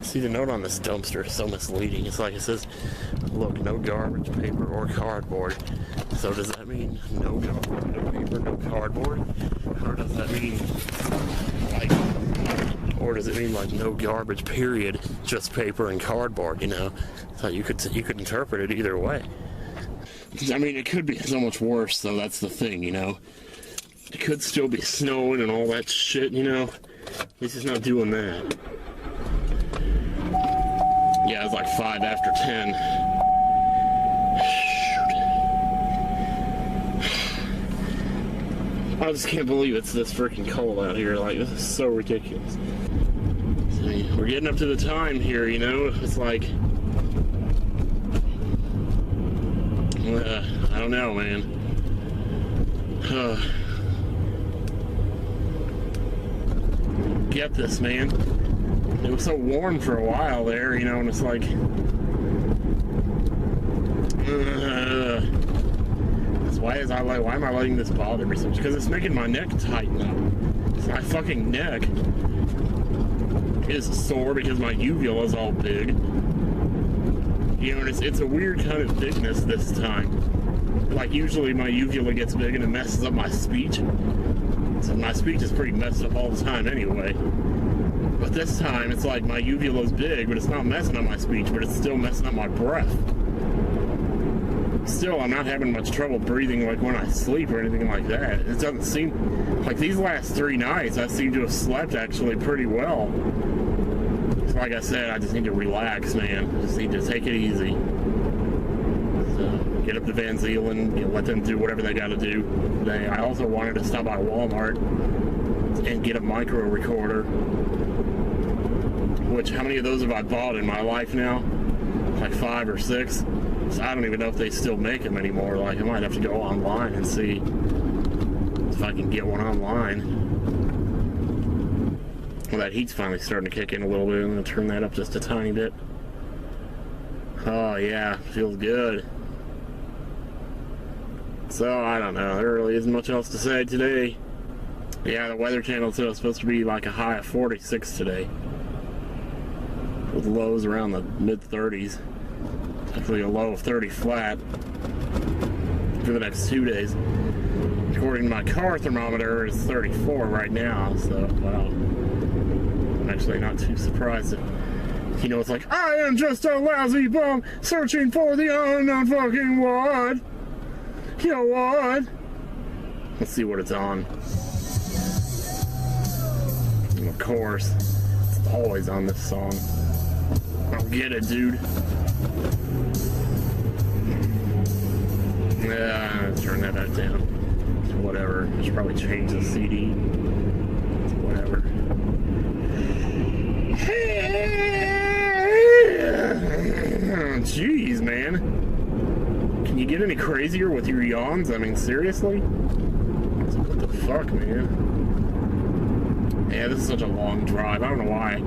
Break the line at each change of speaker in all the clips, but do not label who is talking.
See, the note on this dumpster is so misleading. It's like it says, look, no garbage, paper, or cardboard. So does that mean no garbage, no paper, no cardboard? Or does that mean, like, or does it mean, like, no garbage, period, just paper and cardboard, you know? So you could interpret it either way. I mean, it could be so much worse, though. That's the thing, you know? It could still be snowing and all that shit, you know? At least it's not doing that. Yeah, it's like 5 after 10. Shoot. I just can't believe it's this freaking cold out here. Like, this is so ridiculous. So, we're getting up to the time here, you know? It's like... I don't know, man. Get this, man. It was so warm for a while there, you know, and it's like... why am I letting this bother me so much? Because it's making my neck tighten up. My fucking neck is sore because my uvula is all big. You know, and it's a weird kind of bigness this time. Like, usually my uvula gets big and it messes up my speech. So my speech is pretty messed up all the time anyway. But this time, it's like my uvula's big, but it's not messing up my speech, but it's still messing up my breath. Still, I'm not having much trouble breathing, like, when I sleep or anything like that. It doesn't seem... Like, these last 3 nights, I seem to have slept, actually, pretty well. So, like I said, I just need to relax, man. I just need to take it easy. So, get up to Van Zeeland, you know, let them do whatever they gotta do today. I also wanted to stop by Walmart and get a micro recorder. Which, how many of those have I bought in my life now? Like 5 or 6. So I don't even know if they still make them anymore. Like, I might have to go online and see if I can get one online. Well, that heat's finally starting to kick in a little bit. I'm going to turn that up just a tiny bit. Oh, yeah. Feels good. So, I don't know. There really isn't much else to say today. Yeah, the Weather Channel said it was supposed to be like a high of 46 today. With lows around the mid-30s. Actually a low of 30 flat for the next 2 days. According to my car thermometer, it's 34 right now, so, well, I'm actually not too surprised. You know, it's like, I am just a lousy bum searching for the unknown fucking what? You know what? Let's see what it's on. And of course, it's always on this song. I don't get it, dude. Yeah, turn that back down. Whatever. I should probably change the CD. Whatever. Jeez, man. Can you get any crazier with your yawns? I mean, seriously? What the fuck, man? Yeah, this is such a long drive. I don't know why.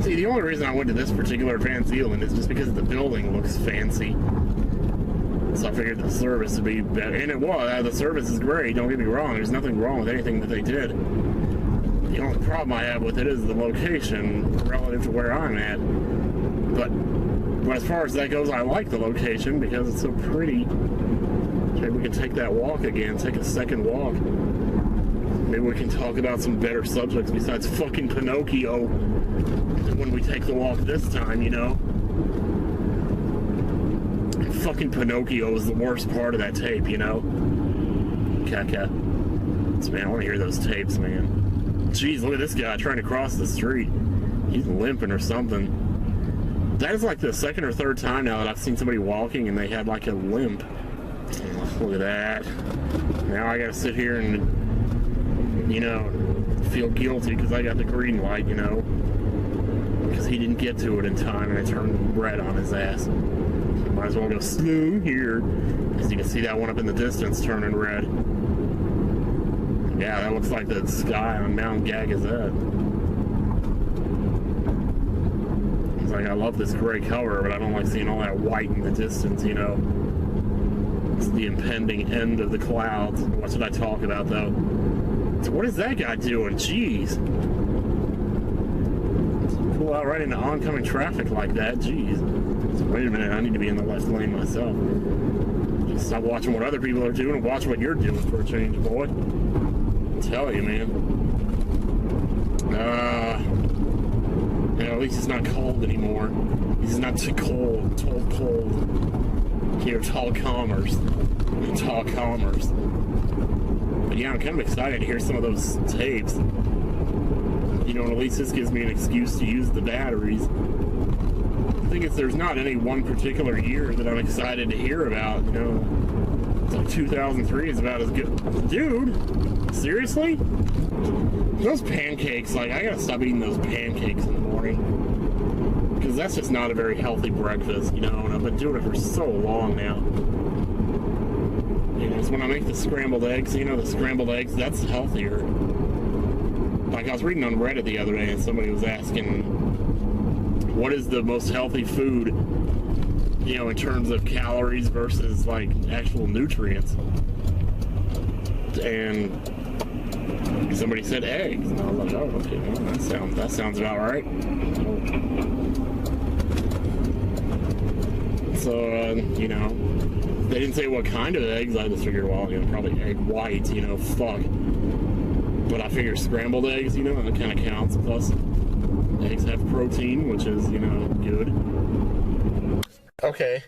See, the only reason I went to this particular Van Zeeland is just because the building looks fancy. So I figured the service would be better. And it was. The service is great, don't get me wrong. There's nothing wrong with anything that they did. The only problem I have with it is the location relative to where I'm at. But as far as that goes, I like the location because it's so pretty. Maybe we can take that walk again, take a second walk. Maybe we can talk about some better subjects besides fucking Pinocchio when we take the walk this time, you know? Fucking Pinocchio is the worst part of that tape, you know? Caca. Man, I want to hear those tapes, man. Jeez, look at this guy trying to cross the street. He's limping or something. That is like the second or third time now that I've seen somebody walking and they had like a limp. Look at that. Now I gotta sit here and, you know, feel guilty because I got the green light, you know? Because he didn't get to it in time and it turned red on his ass. Might as well go slow here. As you can see that one up in the distance turning red. Yeah, that looks like the sky on Mount Gagazet. It's like, I love this gray color, but I don't like seeing all that white in the distance, you know. It's the impending end of the clouds. What should I talk about, though? So what is that guy doing? Jeez. pull out right into oncoming traffic like that. Jeez. So wait a minute, I need to be in the left lane myself. Just stop watching what other people are doing and watch what you're doing for a change, boy. I tell you, man. At least it's not cold anymore. It's not too cold. Here, tall commerce. Tall commerce. But yeah, I'm kind of excited to hear some of those tapes. You know, and at least this gives me an excuse to use the batteries. I think there's not any one particular year that I'm excited to hear about. You know, it's like 2003 is about as good. Dude, seriously? Those pancakes, like, I gotta stop eating those pancakes in the morning. Because that's just not a very healthy breakfast, you know, and I've been doing it for so long now. You know, it's when I make the scrambled eggs, you know, the scrambled eggs, that's healthier. Like, I was reading on Reddit the other day, and somebody was asking, what is the most healthy food, you know, in terms of calories versus, like, actual nutrients? And somebody said eggs, and I was like, oh, okay, well, that sounds about right. So, you know, they didn't say what kind of eggs. I just figured, well, you know, probably egg whites, you know, fuck. But I figure scrambled eggs, you know, that kind of counts. Plus, eggs have protein, which is, you know, good. Okay.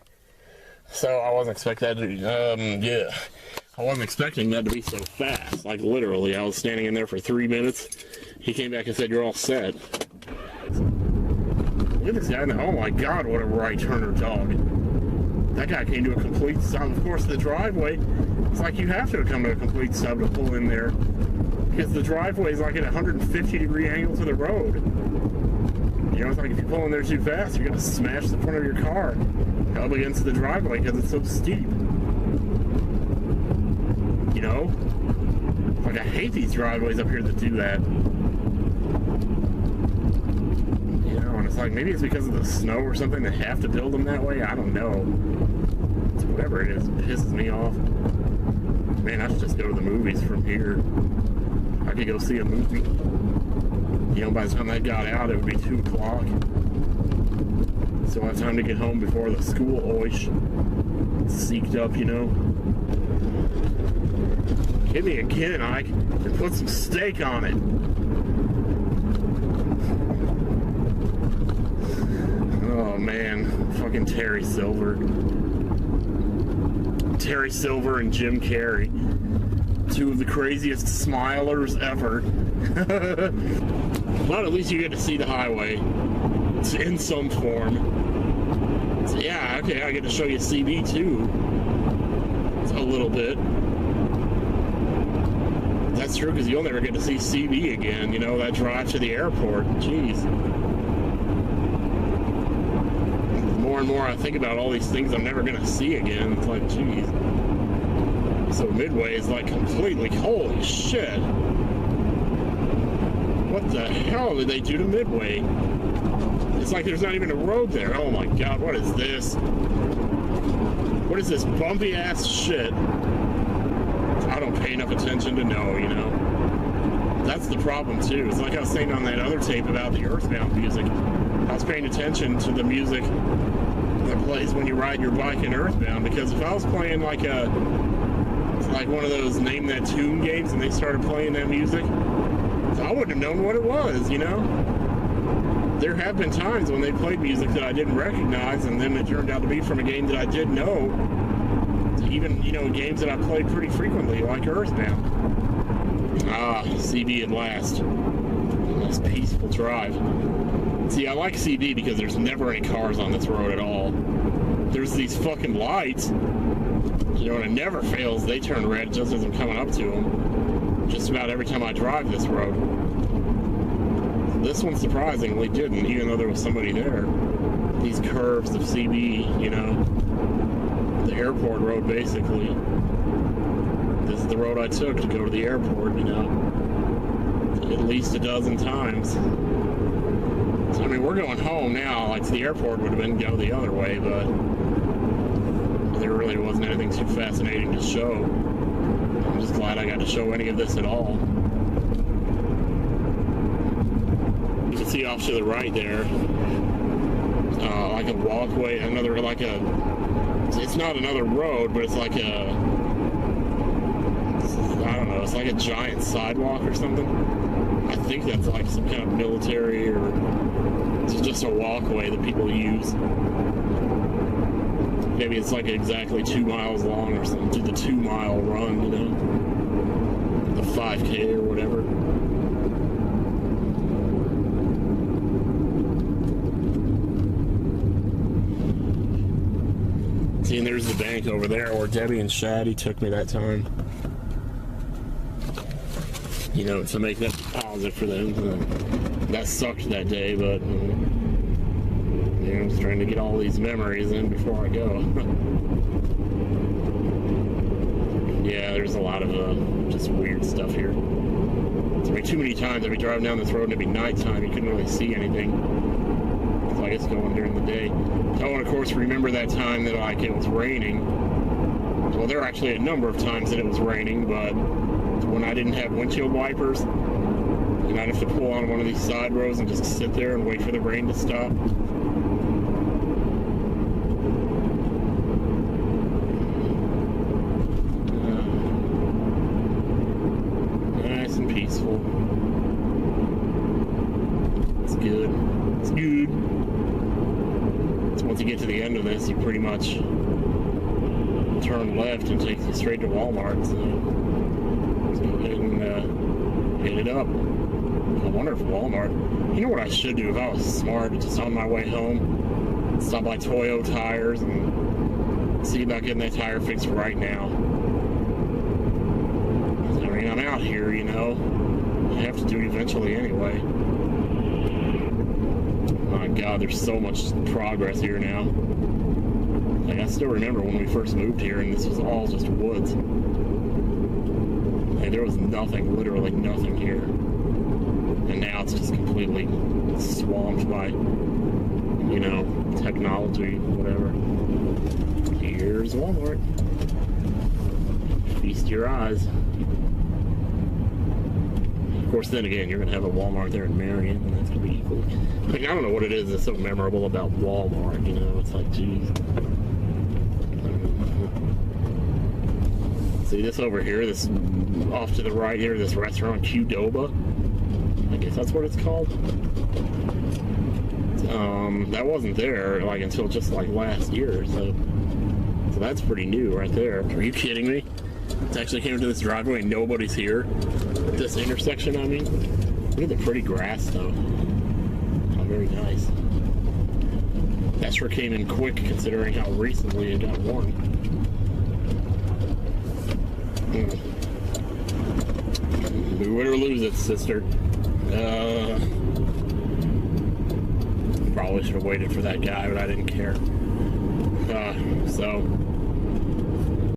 So I wasn't expecting that to, yeah. I wasn't expecting that to be so fast. Like, literally, I was standing in there for 3 minutes. He came back and said, you're all set. Look at this guy in the, oh my god, what a right-turner dog. That guy came to a complete stop. Of course, the driveway, it's like you have to come to a complete stop to pull in there. Because the driveway is like at a 150-degree angle to the road. You know, it's like if you pull in there too fast, you're going to smash the front of your car up against the driveway because it's so steep. You know? Like, I hate these driveways up here that do that. You know, and it's like, maybe it's because of the snow or something they have to build them that way. I don't know. It's whatever it is, it pisses me off. Man, I should just go to the movies from here. I could go see a movie. You know, by the time that got out, it would be 2 o'clock. So I have time to get home before the school oish. Seeked up, you know. Give me a kid, Ike, and put some steak on it. Oh, man. Fucking Terry Silver. Terry Silver and Jim Carrey. 2 of the craziest smilers ever. But at least you get to see the highway. It's in some form. So, yeah, okay, I get to show you CB too. It's a little bit. That's true, because you'll never get to see CB again, you know, that drive to the airport. Jeez. The more and more I think about all these things I'm never going to see again, it's like, jeez. So Midway is like completely, holy shit. What the hell did they do to Midway? It's like there's not even a road there. Oh my god, what is this? What is this bumpy ass shit? I don't pay enough attention to know, you know? That's the problem too. It's like I was saying on that other tape about the Earthbound music. I was paying attention to the music that plays when you ride your bike in Earthbound, because if I was playing like one of those Name That Tune games and they started playing that music, I wouldn't have known what it was, you know? There have been times when they played music that I didn't recognize, and then it turned out to be from a game that I did know. Even, you know, games that I played pretty frequently, like Earthbound. Ah, CD at last. Nice peaceful drive. See, I like CD because there's never any cars on this road at all. There's these fucking lights. You know, and it never fails. They turn red just as I'm coming up to them. Just about every time I drive this road. This one surprisingly didn't, even though there was somebody there. These curves of CB, you know. The airport road, basically. This is the road I took to go to the airport, you know. At least a dozen times. So, I mean, we're going home now. Like, the airport would have been go the other way, but there really wasn't anything too fascinating to show. I'm just glad I got to show any of this at all. You can see off to the right there, like a walkway, another, like a, it's not another road, but it's like a, I don't know, it's like a giant sidewalk or something. I think that's like some kind of military, or it's just a walkway that people use. Maybe it's like exactly 2 miles long or something. Do the 2 mile run, you know? The 5K or whatever. See, and there's the bank over there where Debbie and Shaddy took me that time. You know, to make that deposit for them. That sucked that day, but you know, I'm just trying to get all these memories in before I go. Yeah, there's a lot of just weird stuff here. I mean, too many times I'd be driving down this road and it'd be nighttime, you couldn't really see anything. So I guess going during the day. Oh, and of course, remember that time that like it was raining. Well, there were actually a number of times that it was raining, but when I didn't have windshield wipers, and I'd have to pull on one of these side roads and just sit there and wait for the rain to stop. Nice and peaceful. It's good. It's good. So once you get to the end of this, you pretty much turn left and takes you straight to Walmart. So let's go ahead and hit it up. I wonder if Walmart, you know what I should do if I was smart, just on my way home, stop by Toyo Tires and see about getting that tire fixed right now. I mean, I'm out here, you know, I have to do it eventually anyway. My God, there's so much progress here now. Like, I still remember when we first moved here and this was all just woods. And there was nothing, literally nothing here. And now it's just completely swamped by, you know, technology, whatever. Here's Walmart. Feast your eyes. Of course, then again, you're going to have a Walmart there in Marion, and that's going to be equally. Like, I don't know what it is that's so memorable about Walmart, you know? It's like, geez. See this over here, this off to the right here, this restaurant, Qdoba. I guess that's what it's called. That wasn't there like until just like last year, so that's pretty new right there. Are you kidding me? It's actually came to this driveway and nobody's here. This intersection, I mean. Look at the pretty grass though. Oh, very nice. That sure came in quick considering how recently it got warm. We win or lose it, sister. Probably should have waited for that guy, but I didn't care. So